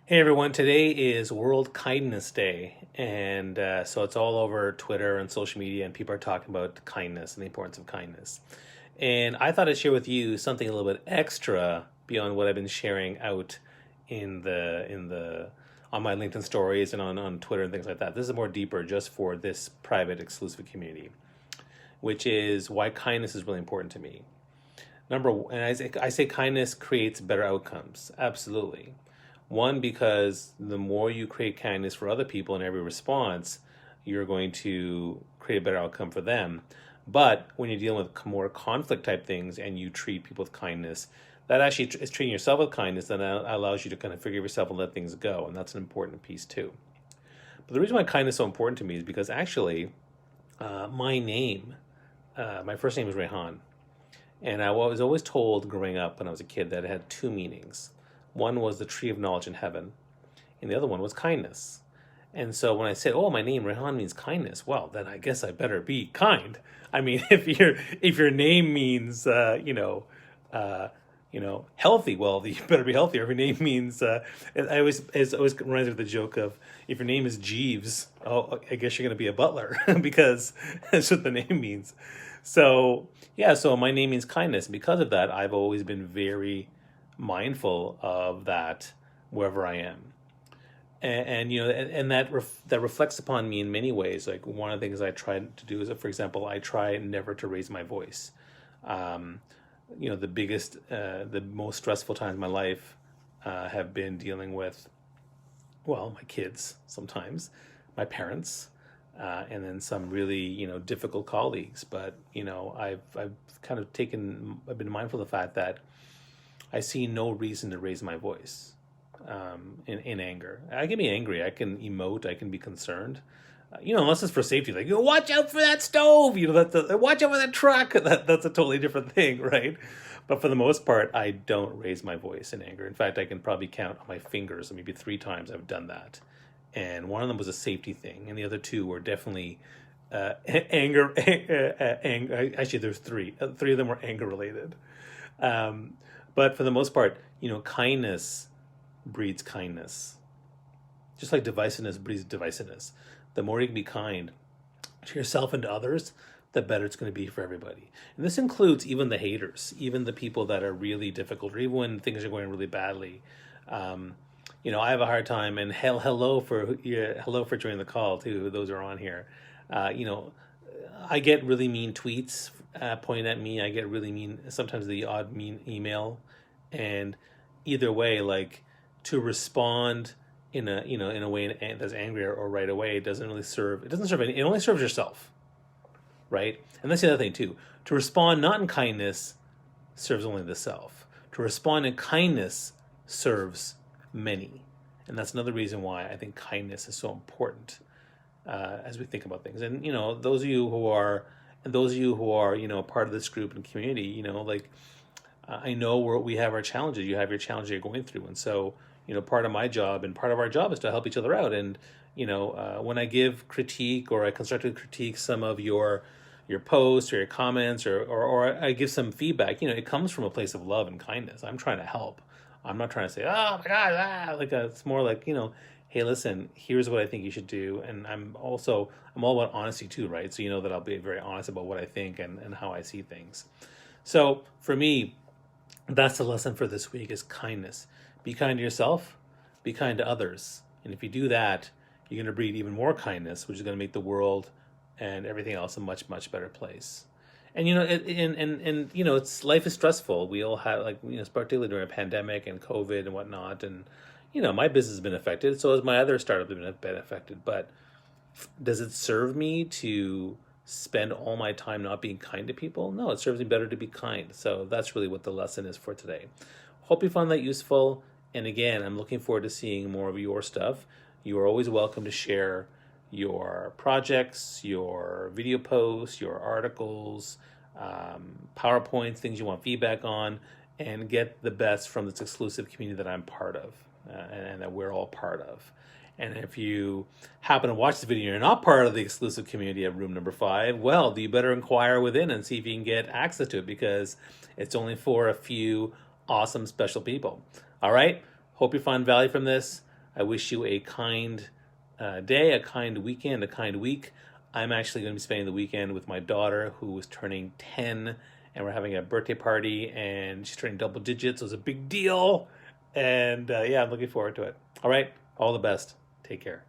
Hey everyone, today is World Kindness Day, and so it's all over Twitter and social media, and people are talking about kindness and the importance of kindness. And I thought I'd share with you something a little bit extra beyond what I've been sharing out in the on my LinkedIn stories and on Twitter and things like that. This is more deeper just for this private exclusive community, which is why kindness is really important to me. And I say kindness creates better outcomes. Absolutely. One, because the more you create kindness for other people in every response, you're going to create a better outcome for them. But when you're dealing with more conflict type things and you treat people with kindness, that actually is treating yourself with kindness, then that allows you to kind of forgive yourself and let things go. And that's an important piece too. But the reason why kindness is so important to me is because actually, my name, my first name is Rehan. And I was always told growing up when I was a kid that it had two meanings. One was the tree of knowledge in heaven, and the other one was kindness. And so when I said, "Oh, my name Rehan means kindness," well, then I guess I better be kind. I mean, if your name means healthy, well, you better be healthy. Or if your name means it always reminds me of the joke of if your name is Jeeves, oh, I guess you're going to be a butler because that's what the name means. So yeah, so my name means kindness. Because of that, I've always been very mindful of that wherever I am. And that reflects upon me in many ways. Like one of the things I try to do is, for example, I try never to raise my voice. Um, the most stressful times in my life have been dealing with, well, my kids sometimes, my parents, and then some really, difficult colleagues. But, I've kind of I've been mindful of the fact that I see no reason to raise my voice in anger. I can be angry. I can emote. I can be concerned. Unless it's for safety, like watch out for that stove. Watch out for that truck. That's a totally different thing, right? But for the most part, I don't raise my voice in anger. In fact, I can probably count on my fingers, maybe three times I've done that. And one of them was a safety thing, and the other two were definitely anger. Anger. Actually, there's three. Three of them were anger related. Um, but for the most part, kindness breeds kindness. Just like divisiveness breeds divisiveness. The more you can be kind to yourself and to others, the better it's going to be for everybody. And this includes even the haters, even the people that are really difficult, or even when things are going really badly. Um, I have a hard time. And hello for joining the call too. Those are on here. Uh, you know, I get really mean tweets pointed at me. I get really mean, sometimes the odd mean email, and either way, like to respond in a way that's angry or right away, it doesn't really serve. It doesn't serve any. It only serves yourself, right? And that's the other thing too. To respond not in kindness serves only the self. To respond in kindness serves many, and that's another reason why I think kindness is so important as we think about things. And those of you who are part of this group and community, like I know we have our challenges. You have your challenges you're going through, and so part of my job and part of our job is to help each other out. And when I give critique or I constructively critique some of your posts or your comments or I give some feedback, it comes from a place of love and kindness. I'm trying to help. I'm not trying to say, oh my God, it's more like, hey, listen, here's what I think you should do. And I'm all about honesty too, right? So that I'll be very honest about what I think and how I see things. So for me, that's the lesson for this week is kindness. Be kind to yourself, be kind to others. And if you do that, you're going to breed even more kindness, which is going to make the world and everything else a much, much better place. And it's life is stressful. We all have particularly during a pandemic and COVID and whatnot. And my business has been affected, so has my other startup been affected. But does it serve me to spend all my time not being kind to people? No, it serves me better to be kind. So that's really what the lesson is for today. Hope you found that useful. And again, I'm looking forward to seeing more of your stuff. You are always welcome to share your projects, your video posts, your articles, PowerPoints, things you want feedback on, and get the best from this exclusive community that I'm part of and that we're all part of. And if you happen to watch this video and you're not part of the exclusive community of Room Number 5, well, you better inquire within and see if you can get access to it because it's only for a few awesome, special people. All right? Hope you find value from this. I wish you a kind day, a kind weekend, a kind week. I'm actually going to be spending the weekend with my daughter, who is turning 10, and we're having a birthday party, and she's turning double digits. So it's a big deal. And yeah, I'm looking forward to it. All right. All the best. Take care.